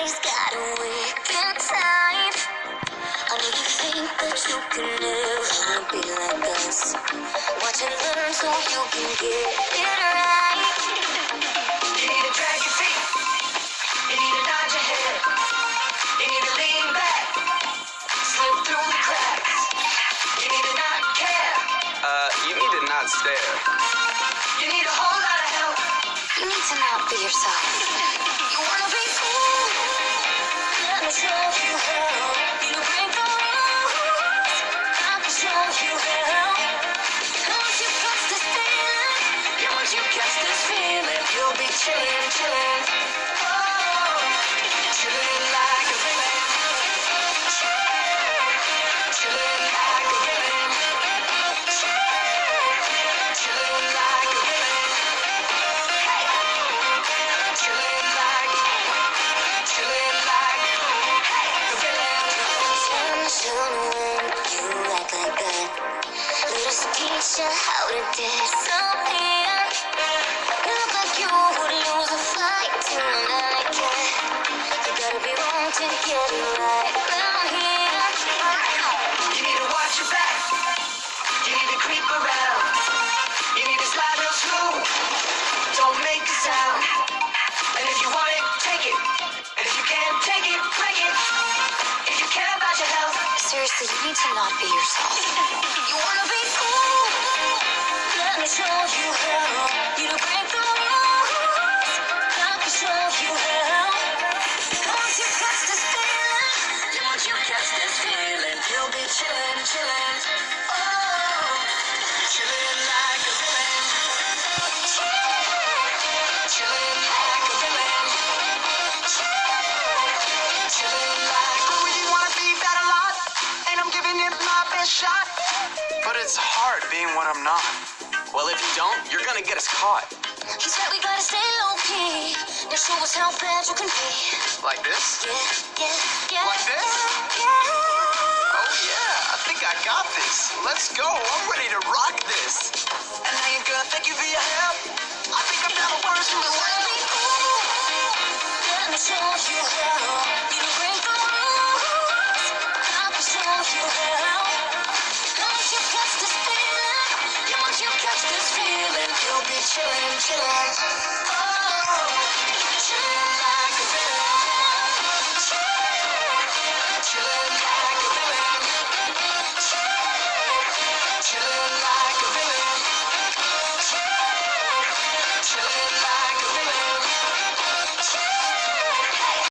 body's got a wicked type. I know you think that you can never be like us. Watch and learn so you can get it right. You need to drag your feet. You need to nod your head. You need to lean back. Slip through the cracks. You need to not care. You need to not stare. You need a whole lot of help. You need to not be yourself. You wanna be cool? Let me show you how. You break the rules. I can show you how. Once you catch this feeling, Yeah, once you catch this feeling, you'll be chillin', chillin'. Oh, chillin' like a villain. Chillin' like a villain. Chillin' like a villain. Hey, chillin' like hey, a villain. attention when you act like that. Let us teach you how to disappear. You look like you would lose a fight to a mannequin. You gotta be wrong to get it right down here. You need to watch your back. You need to creep around. You need to slide real smooth. Don't make a sound. And if you want it, take it. And if you can't take it, break it. If you care about your health, Seriously, you need to not be yourself. You wanna be cool? Let me show you how. You to break the rules. I can show you how. Once you catch this feeling, yeah, once you catch this feeling, you'll be chillin', chillin'. Oh, chillin' like a villain. Chillin' like a villain. Chillin' like I really wanna be that a lot, and I'm giving it my best shot. But it's hard being what I'm not. Well, if you don't, you're gonna get us caught. he said we gotta stay low key. Now show us how bad you can be. Like this? Yeah. Like this? Yeah. Oh, yeah. I think I got this. Let's go. I'm ready to rock this. And I ain't gonna thank you for your help. I think I'm down the worst in the world. Be cool. Let me show you how. You to break the rules. I can show you how. Once you catch this feeling, Yeah, once you catch this feeling, you'll be chillin', chillin'.